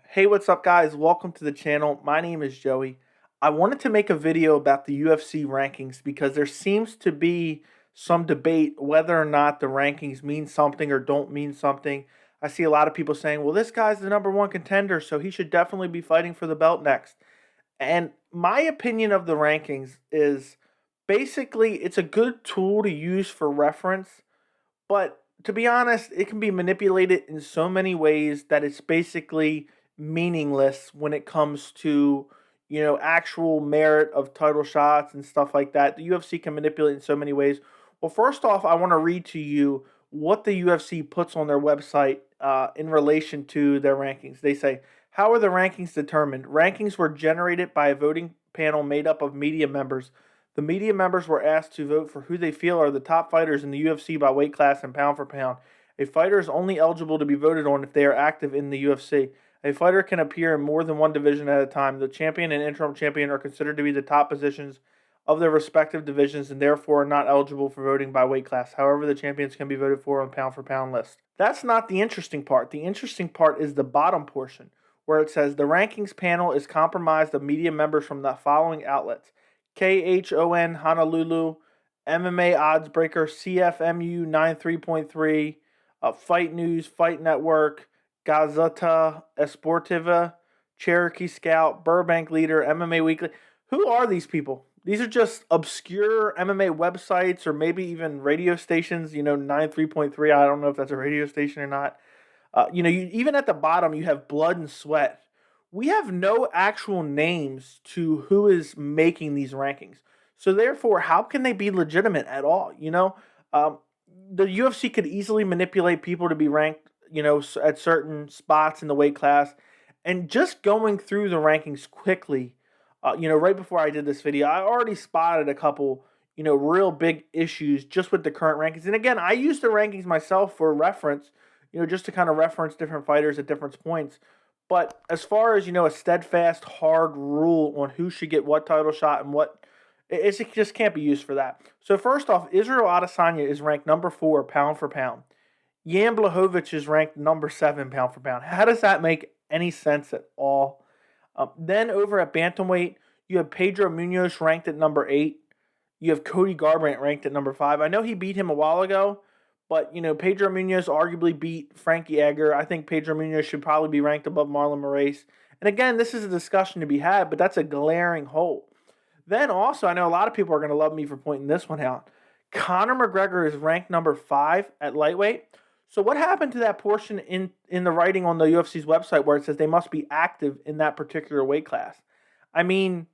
Hey, what's up, guys? Welcome to the channel. My name is Joey. I wanted to make a video about the UFC rankings because there seems to be some debate whether or not the rankings mean something or don't mean something. I see a lot of people saying, well, this guy's the number one contender, so he should definitely be fighting for the belt next. And my opinion of the rankings is basically it's a good tool to use for reference, but to be honest, it can be manipulated in so many ways that it's basically meaningless when it comes to, actual merit of title shots and stuff like that. The UFC can manipulate in so many ways. Well, first off, I want to read to you what the UFC puts on their website in relation to their rankings. They say, how are the rankings determined? Rankings were generated by a voting panel made up of media members. The media members were asked to vote for who they feel are the top fighters in the UFC by weight class and pound for pound. A fighter is only eligible to be voted on if they are active in the UFC. A fighter can appear in more than one division at a time. The champion and interim champion are considered to be the top positions of their respective divisions and therefore are not eligible for voting by weight class. However, the champions can be voted for pound list. That's not the interesting part. The interesting part is the bottom portion, where it says the rankings panel is comprised of media members from the following outlets: KHON Honolulu, MMA Oddsbreaker, CFMU 93.3, Fight News, Fight Network, Gazeta Esportiva, Cherokee Scout, Burbank Leader, MMA Weekly. Who are these people? These are just obscure MMA websites or maybe even radio stations, 93.3. I don't know if that's a radio station or not. Even at the bottom, you have Blood and Sweat. We have no actual names to who is making these rankings. So therefore, how can they be legitimate at all? Um, the UFC could easily manipulate people to be ranked, at certain spots in the weight class. And just going through the rankings quickly, right before I did this video, I already spotted a couple, real big issues just with the current rankings. And again, I use the rankings myself for reference, just to kind of reference different fighters at different points. But as far as, a steadfast, hard rule on who should get what title shot and what, it just can't be used for that. So first off, Israel Adesanya is ranked number 4 pound for pound. Jan Blachowicz is ranked number 7 pound for pound. How does that make any sense at all? Then over at bantamweight, you have Pedro Munoz ranked at number 8. You have Cody Garbrandt ranked at number 5. I know he beat him a while ago, but Pedro Munoz arguably beat Frankie Edgar. I think Pedro Munoz should probably be ranked above Marlon Moraes. And again, this is a discussion to be had, but that's a glaring hole. Then also, I know a lot of people are going to love me for pointing this one out. Conor McGregor is ranked number 5 at lightweight. So what happened to that portion in the writing on the UFC's website where it says they must be active in that particular weight class? I mean,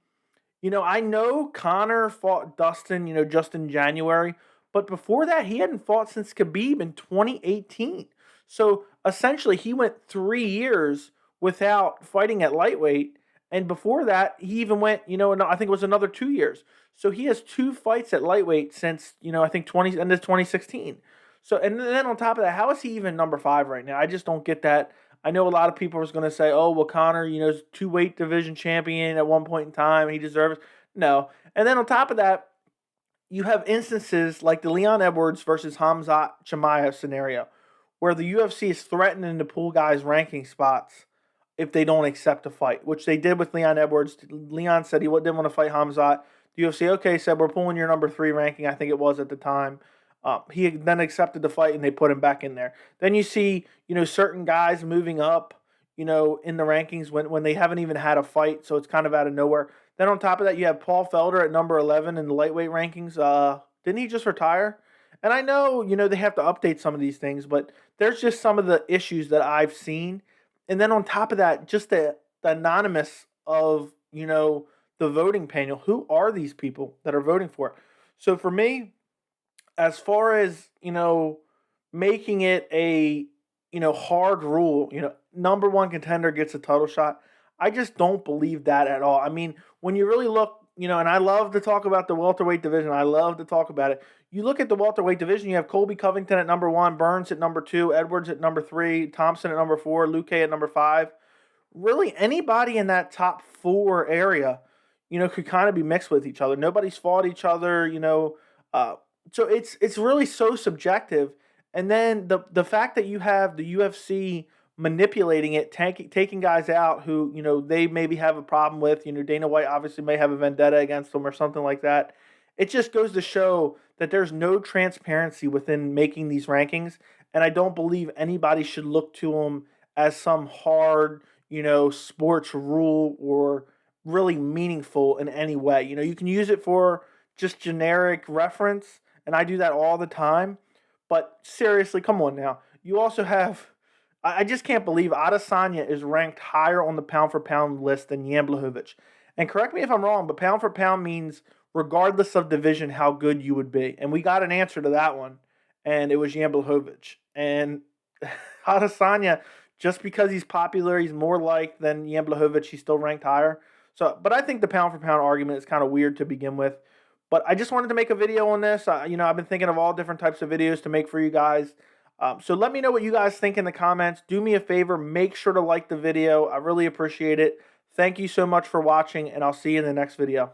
I know Conor fought Dustin, just in January, but before that, he hadn't fought since Khabib in 2018. So essentially, he went 3 years without fighting at lightweight. And before that, he even went, I think it was another 2 years. So he has 2 fights at lightweight since, I think end of 2016. So, and then on top of that, how is he even number 5 right now? I just don't get that. I know a lot of people are going to say, oh, well, Conor, is 2 weight division champion at one point in time. He deserves. No. And then on top of that, you have instances like the Leon Edwards versus Hamzat Chimaev scenario, where the UFC is threatening to pull guys' ranking spots if they don't accept a fight, which they did with Leon Edwards. Leon said he didn't want to fight Hamzat. The UFC, okay, said we're pulling your number 3 ranking, I think it was at the time. He then accepted the fight and they put him back in there. Then you see, certain guys moving up, in the rankings when they haven't even had a fight, so it's kind of out of nowhere. Then on top of that, you have Paul Felder at number 11 in the lightweight rankings. Didn't he just retire? And I know, they have to update some of these things, but there's just some of the issues that I've seen. And then on top of that, just the anonymous of, the voting panel. Who are these people that are voting for it? So for me, as far as, making it a, hard rule, number one contender gets a title shot, I just don't believe that at all. I mean, when you really look, and I love to talk about the welterweight division. I love to talk about it. You look at the welterweight division, you have Colby Covington at number 1, Burns at number 2, Edwards at number 3, Thompson at number 4, Luque at number 5. Really, anybody in that top 4 area, could kind of be mixed with each other. Nobody's fought each other, so it's really so subjective. And then the fact that you have the UFC manipulating it, taking guys out who, they maybe have a problem with. Dana White obviously may have a vendetta against them or something like that. It just goes to show that there's no transparency within making these rankings, and I don't believe anybody should look to them as some hard, sports rule or really meaningful in any way. You can use it for just generic reference, and I do that all the time. But seriously, come on now. You also have, I just can't believe Adesanya is ranked higher on the pound for pound list than Jan Blachowicz. And correct me if I'm wrong, but pound for pound means regardless of division how good you would be. And we got an answer to that one, and it was Jan Blachowicz. And Adesanya, just because he's popular, he's more liked than Jan Blachowicz, he's still ranked higher. So, but I think the pound for pound argument is kind of weird to begin with. But I just wanted to make a video on this. I've been thinking of all different types of videos to make for you guys. So let me know what you guys think in the comments. Do me a favor, make sure to like the video. I really appreciate it. Thank you so much for watching, and I'll see you in the next video.